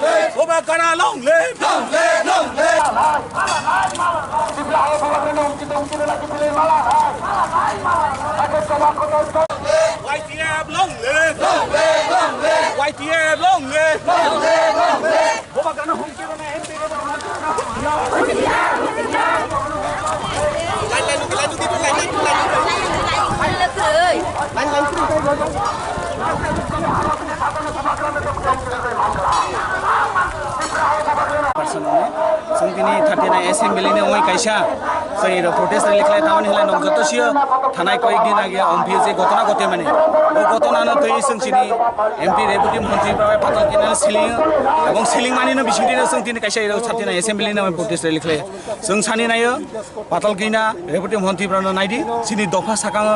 Bobagana long live! Long live! Long live! YTF long live! Long live! Long live! YTF long live! Long live! Long live! Bobagana hong kira na MP ka Sungkini 39 assembly ne oi kaisa sei ro protest rally khlai tamani hla nok joto sio thanai koi din age ompi je gotona gote mane o gotona no tei sungchini mp deputy মন্ত্রী prabai patal kinal siling ebong siling mani no bisingti no sungtini kaisa ro 39 assembly ne protest rally khlai sung sani nayo patal kina deputy মন্ত্রী prano naidi sini dofa sakang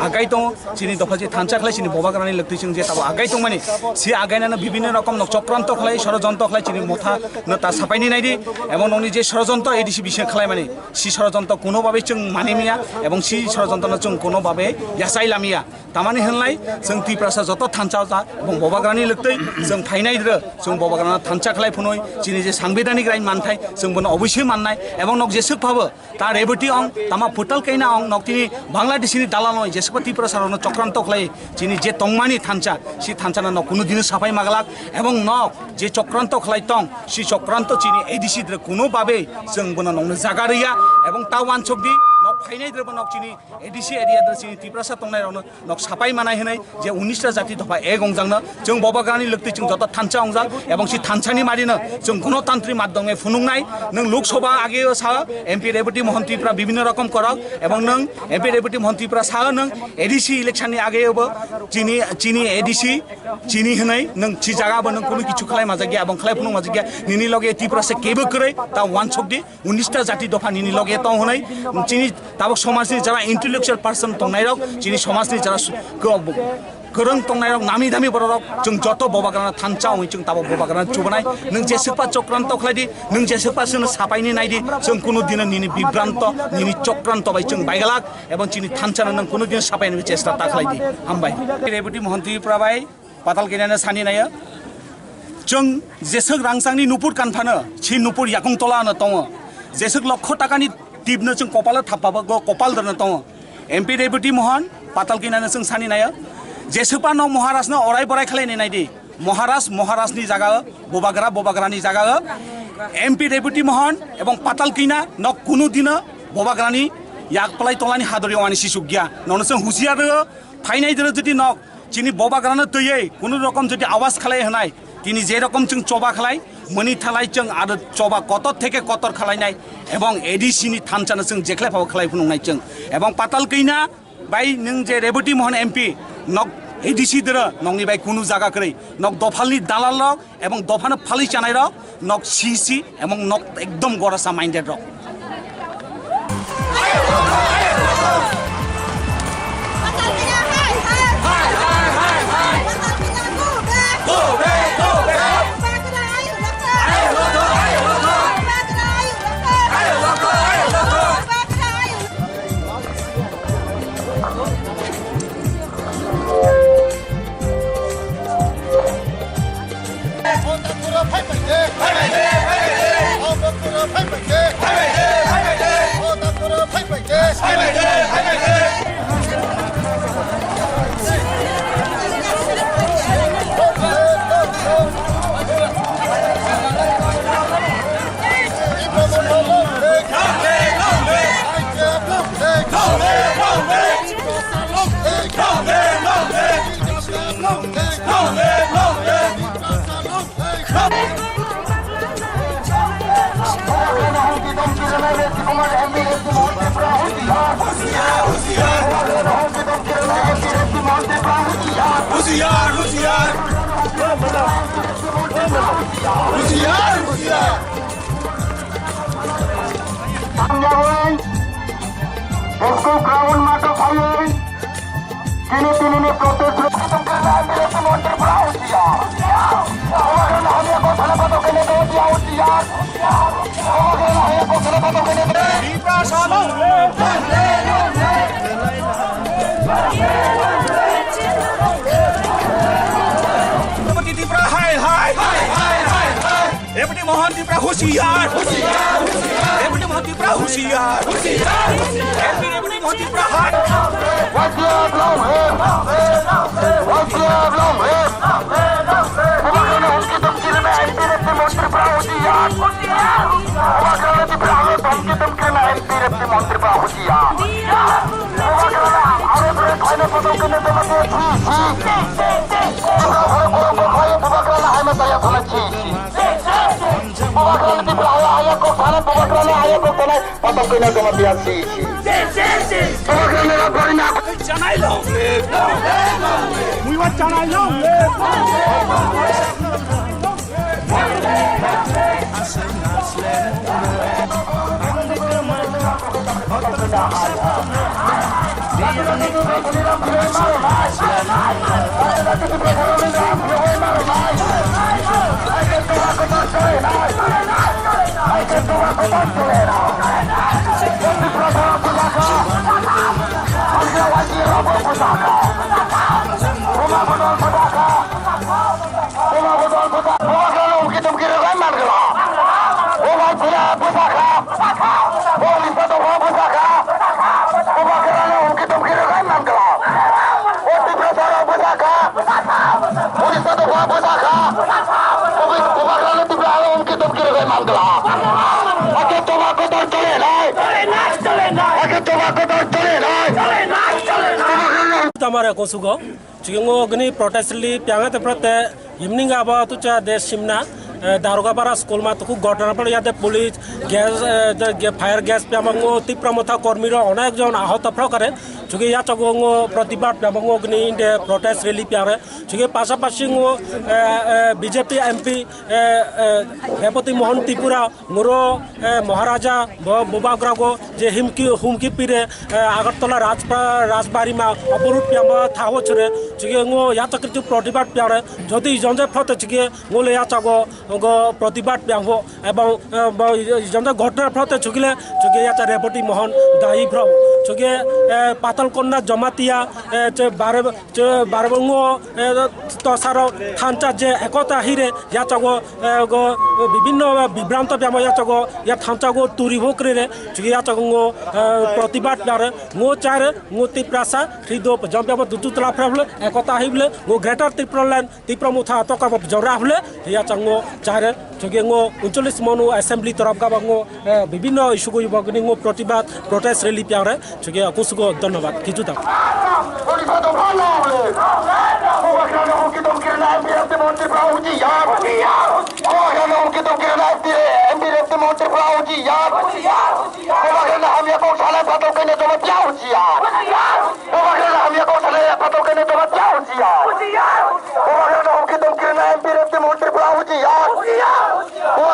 agai tong sini dofa je thancha khlai sini bobagrani lekti sing je tabo agai tong mani si agai na bibhinno rokom nok চক্রান্ত khlai ষড়যন্ত্র khlai sini motha no ta sapaini naidi এবং ননি যে ষড়যন্ত্র ADC বিষয় খালাই মানে C ষড়যন্ত্র কোনোভাবে जों মানিমিয়া এবং সি ষড়যন্ত্র जों কোনোভাবে ইয়াসাইলামিয়া তামানি হনলাই जों ত্রিপ্রাসা যত থানচা যা এবং ববাগ্রানি লক্তৈ जों ফাইনাইদ্র जों ববাগ্রানা থানচা খালাই ফনই যিনি যে সাংবিধানিক রাইন মানথাই जों বন অবশ্যই মাননাই এবং নক যেসক পাবো তার রেবটি অং তামা ফুটাল কাইনা অং নক তিনি বাংলাদেশিনি দালাল নয় যেসক ত্রিপ্রাসার চক্রান্ত খালাই যিনি যে তংমানি থানচা সি থানচানা নক কোনো দিন সাফাই মাগলাক এবং নক যে চক্রান্ত খালাই তং সি চক্রান্ত চিনি এডিসি কোনোভাবে जों বন নং জায়গা রইয়া এবং তা ওয়ানছকদি নক ফাইনাই দ্রব নক চিনি এডিসি এরিয়া দ্র চিনি ত্রিপ্রাসা তংনাই রন নক সাপাই মানাই হনাই যে 19টা জাতি দফা এক অংজাংনো जों ববাগ্রানি লক্তি जों যত থানচা অংজাং এবং সি থানচানি মারিনো जों গণতান্ত্রিক মাধ্যমে ফুনুংনাই নং লোকসভা আগে সা এমপি রেবটি মন্ত্রীপ্রা বিভিন্ন রকম করক এবং নং এমপি রেবটি মন্ত্রীপ্রা সা নং এডিসি ইলেকশননি আগেও চিনি চিনি এডিসি চিনি হনাই নং সি জায়গা নং কোনো কিছু খালাই মাজা গিয়া এবং খালাই ফুনুং মাজা গিয়া নিনি লগে ত্রিপ্রাসা কেবো করে তা ওয়ানছকদি 19টা জাতি দফা নিনি লগে তং হনাই চিনি তাবো সমাজনি যারা ইন্টেলেকচুয়াল পারসন তংনাইরক চিনি সমাজনি যারা गोरों तंनायरक नामी दामी बरक जों जत बबाग्राना थानचा ओइ जों ताबो बबाग्राना चुबनाय नों जेसेपा चक्रान्त खलायदि नों जेसेपा जों सापायनि नायदि जों कुनु दिन निनि बिभ्रान्त निनि चक्रान्त बाय जों बायगलाक एबं चिनि थानचाना नों कुनु दिन सापायनि चेष्टा ताखलायदि हामबाय रेबुटि मन्त्रि प्राबाय पाताल किनाना सानि नाय जों जेसक रांसांनि नुपुर कानफानो छि नुपुर याकं तलानो दङ जेसक लक्ष टाकानि टिपनो जों कपाल थापाबो कपाल दरनो दङ एमपि रेबुटि महन पाताल किनाना जों सानि नाय जेसेपा न महाराज न अराय बराय खालायनाय नायदि महाराजनि जागा बबाग्रानि जागा एमपि रेबुटि महन एवं पाताल किना न कुनु दिन बबाग्रानि याकपलाय तलानि हादरियाव आनि सिसुक गया ननो जों हुसियार फाइनाय दर जुदि न चिनि बबाग्रानो तयै कुनु रकम जुदि आवाज खालाय होनाय তিনি যে রকম जों चबा खालाय मनि थालाय जों आरो चबा कतर থেকে कतर खालायनाय এবং एडिसिनि थानचानो जों जेख्लाय फाव खालाय फुनुंनाय जों এবং पाताल किना बाय नों जे रेबुटि महन एमपि नक एडिसि दर नंनि बाय कुनु जागा करै नक दफालनि दालाल रक एवं दफानो फालि चानाय रक नक सिसि एवं नक एकदम गरासा माइंडेड रक इसको ग्राउंड माटो भाई किने किने प्रोटेस्ट मंत्री प्राउसिया और हमें को थलपतो के लिए दिया होतिया और हमें को थलपतो के लिए दीपा सालो दीपा हाय हाय हाय हाय हाय डेपुटी मोहन त्रिपुरा होशियार डेपुटी मोहन त्रिपुरा होशियार MP deputy Mohan Tripura Haat Tamara Kosugo, Chingogni protestly, Piangata Prote, evening about to the Simna, Darogabara school Matuku, Gotanapaya, the police, gas, the fire gas, Piamango, Tipramota, Cormiro, Onajon, Ahota Procare, Chugiachagongo, Protibat, Piamogni, the protest really Piare, Chugi Pasapashingo, BJP MP, Deputy Mohon Tipura, Muro, Maharaja, Bobagrago, Humki Pire, Agatala Rasbarima, Apurut Piamba, Tawachere, Chigango, Yatakritu Protibat Piare, Jodi Jonja Protege, Mole Yatago, Protibat Piambo, about Jonda Gotra Prote Chugile, Chugayata Deputy Mohon, Dai Pro, Chuge, Patalkona, Jomatia, Barabongo, Tosaro, Tanta, Ekota Hire, Yatago, Bibino, Bibranto Piamo Yatago, Yatantago, Turivokre, Chugayatago, Protibat Piare, Mo Chare, Muti Prasa, Rido, Jambaba, Tutula Problem, Ekota Hible, Go Greater Tiproland, Tipromuta, Toka of Jorahule, Yatango, Chare, Chugango, Untulis Mono, Assembly Torabgabango, Bibino, Shugo Bagingo, Protibat, Protest Relief Piare, Chuga Kusugo, Donovan, Kituta. Monte